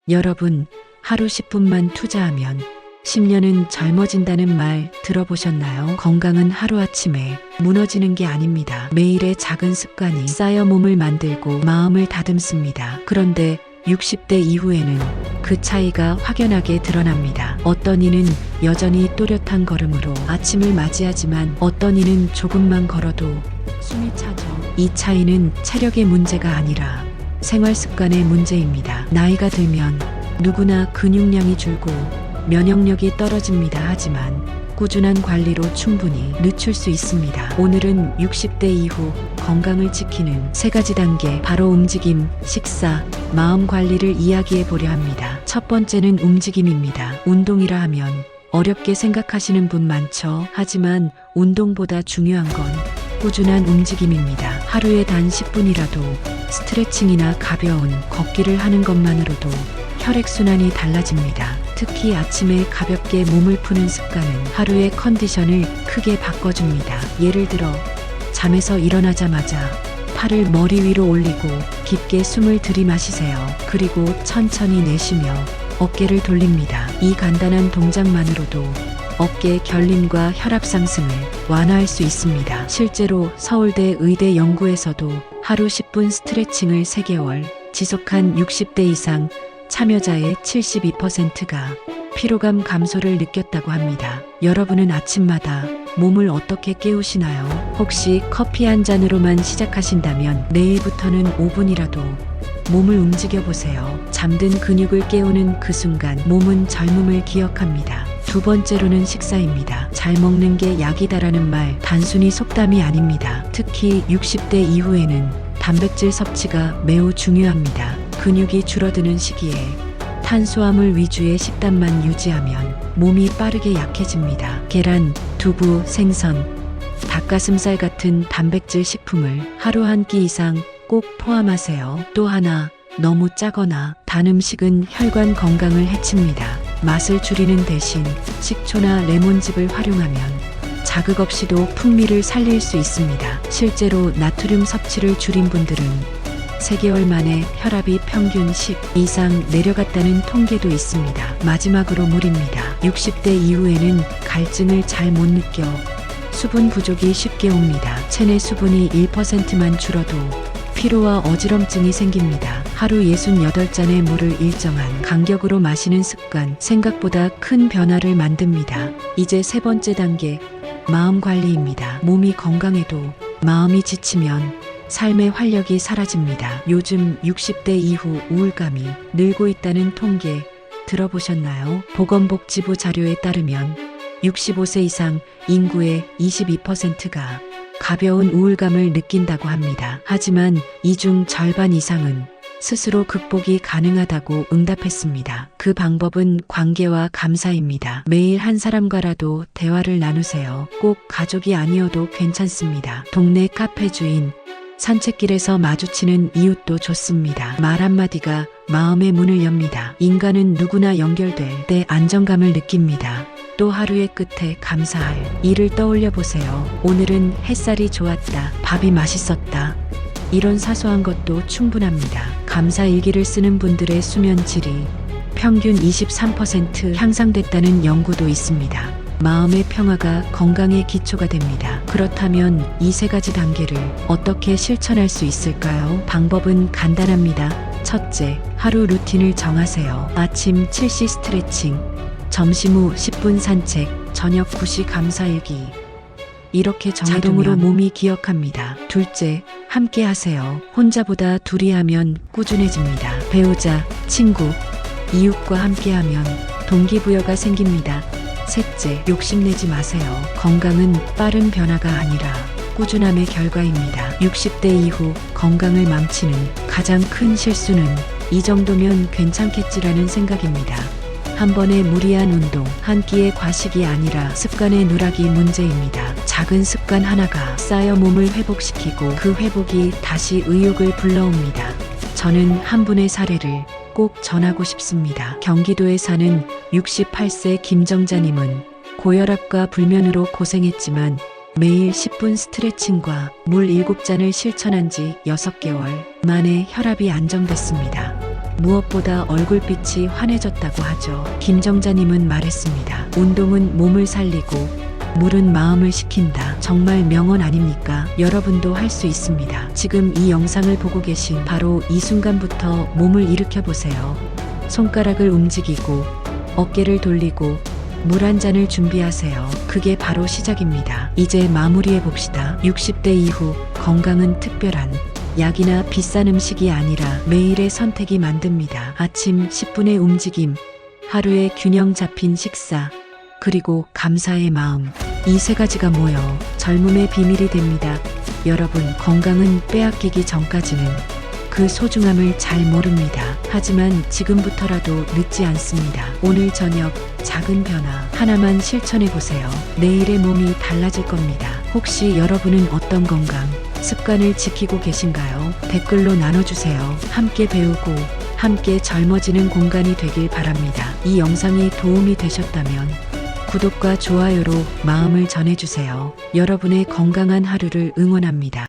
여러분, 하루 10분만 투자하면 10년은 젊어진다는 말 들어보셨나요? 건강은 하루아침에 무너지는 게 아닙니다. 매일의 작은 습관이 쌓여 몸을 만들고 마음을 다듬습니다. 그런데 60대 이후에는 그 차이가 확연하게 드러납니다. 어떤 이는 여전히 또렷한 걸음으로 아침을 맞이하지만 어떤 이는 조금만 걸어도 숨이 차죠. 이 차이는 체력의 문제가 아니라 생활 습관의 문제입니다. 나이가 들면 누구나 근육량이 줄고 면역력이 떨어집니다. 하지만 꾸준한 관리로 충분히 늦출 수 있습니다. 오늘은 60대 이후 건강을 지키는 3가지 단계, 바로 움직임, 식사, 마음 관리를 이야기해 보려 합니다. 첫 번째는 움직임입니다. 운동이라 하면 어렵게 생각하시는 분 많죠. 하지만 운동보다 중요한 건 꾸준한 움직임입니다. 하루에 단 10분이라도 스트레칭이나 가벼운 걷기를 하는 것만으로도 혈액순환이 달라집니다. 특히 아침에 가볍게 몸을 푸는 습관은 하루의 컨디션을 크게 바꿔줍니다. 예를 들어 잠에서 일어나자마자 팔을 머리 위로 올리고 깊게 숨을 들이마시세요. 그리고 천천히 내쉬며 어깨를 돌립니다. 이 간단한 동작만으로도 어깨 결림과 혈압 상승을 완화할 수 있습니다. 실제로 서울대 의대 연구에서도 하루 10분 스트레칭을 3개월 지속한 60대 이상 참여자의 72%가 피로감 감소를 느꼈다고 합니다. 여러분은 아침마다 몸을 어떻게 깨우시나요? 혹시 커피 한 잔으로만 시작하신다면 내일부터는 5분이라도 몸을 움직여 보세요. 잠든 근육을 깨우는 그 순간 몸은 젊음을 기억합니다. 두 번째로는 식사입니다. 잘 먹는 게 약이다라는 말 단순히 속담이 아닙니다. 특히 60대 이후에는 단백질 섭취가 매우 중요합니다. 근육이 줄어드는 시기에 탄수화물 위주의 식단만 유지하면 몸이 빠르게 약해집니다. 계란, 두부, 생선, 닭가슴살 같은 단백질 식품을 하루 한 끼 이상 꼭 포함하세요. 또 하나, 너무 짜거나 단 음식은 혈관 건강을 해칩니다. 맛을 줄이는 대신 식초나 레몬즙을 활용하면 자극 없이도 풍미를 살릴 수 있습니다. 실제로 나트륨 섭취를 줄인 분들은 3개월 만에 혈압이 평균 10 이상 내려갔다는 통계도 있습니다. 마지막으로 물입니다. 60대 이후에는 갈증을 잘 못 느껴 수분 부족이 쉽게 옵니다. 체내 수분이 1%만 줄어도 피로와 어지럼증이 생깁니다. 하루 68잔의 물을 일정한 간격으로 마시는 습관, 생각보다 큰 변화를 만듭니다. 이제 3번째 단계, 마음 관리입니다. 몸이 건강해도 마음이 지치면 삶의 활력이 사라집니다. 요즘 60대 이후 우울감이 늘고 있다는 통계 들어보셨나요? 보건복지부 자료에 따르면 65세 이상 인구의 22%가 가벼운 우울감을 느낀다고 합니다. 하지만 이 중 절반 이상은 스스로 극복이 가능하다고 응답했습니다. 그 방법은 관계와 감사입니다. 매일 한 사람과라도 대화를 나누세요. 꼭 가족이 아니어도 괜찮습니다. 동네 카페 주인, 산책길에서 마주치는 이웃도 좋습니다. 말 한마디가 마음의 문을 엽니다. 인간은 누구나 연결될 때 안정감을 느낍니다. 또 하루의 끝에 감사할 일을 떠올려 보세요. 오늘은 햇살이 좋았다. 밥이 맛있었다. 이런 사소한 것도 충분합니다. 감사 일기를 쓰는 분들의 수면 질이 평균 23% 향상됐다는 연구도 있습니다. 마음의 평화가 건강의 기초가 됩니다. 그렇다면 이 3가지 단계를 어떻게 실천할 수 있을까요? 방법은 간단합니다. 첫째, 하루 루틴을 정하세요. 아침 7시 스트레칭, 점심 후 10분 산책, 저녁 9시 감사일기. 이렇게 정해두면 자동으로 몸이 기억합니다. 둘째, 함께 하세요. 혼자보다 둘이 하면 꾸준해집니다. 배우자, 친구, 이웃과 함께하면 동기부여가 생깁니다. 셋째, 욕심내지 마세요. 건강은 빠른 변화가 아니라 꾸준함의 결과입니다. 60대 이후 건강을 망치는 가장 큰 실수는 이 정도면 괜찮겠지라는 생각입니다. 한 번의 무리한 운동, 한 끼의 과식이 아니라 습관의 누락이 문제입니다. 작은 습관 하나가 쌓여 몸을 회복시키고 그 회복이 다시 의욕을 불러옵니다. 저는 한 분의 사례를 꼭 전하고 싶습니다. 경기도에 사는 68세 김정자님은 고혈압과 불면으로 고생했지만 매일 10분 스트레칭과 물 7잔을 실천한 지 6개월 만에 혈압이 안정됐습니다. 무엇보다 얼굴빛이 환해졌다고 하죠. 김정자님은 말했습니다. 운동은 몸을 살리고 물은 마음을 식힌다. 정말 명언 아닙니까? 여러분도 할 수 있습니다. 지금 이 영상을 보고 계신 바로 이 순간부터 몸을 일으켜 보세요. 손가락을 움직이고 어깨를 돌리고 물 한 잔을 준비하세요. 그게 바로 시작입니다. 이제 마무리해 봅시다. 60대 이후 건강은 특별한 약이나 비싼 음식이 아니라 매일의 선택이 만듭니다. 아침 10분의 움직임, 하루의 균형 잡힌 식사, 그리고 감사의 마음. 이 세 가지가 모여 젊음의 비밀이 됩니다. 여러분, 건강은 빼앗기기 전까지는 그 소중함을 잘 모릅니다. 하지만 지금부터라도 늦지 않습니다. 오늘 저녁 작은 변화 하나만 실천해 보세요. 내일의 몸이 달라질 겁니다. 혹시 여러분은 어떤 건강 습관을 지키고 계신가요? 댓글로 나눠주세요. 함께 배우고 함께 젊어지는 공간이 되길 바랍니다. 이 영상이 도움이 되셨다면 구독과 좋아요로 마음을 전해주세요. 여러분의 건강한 하루를 응원합니다.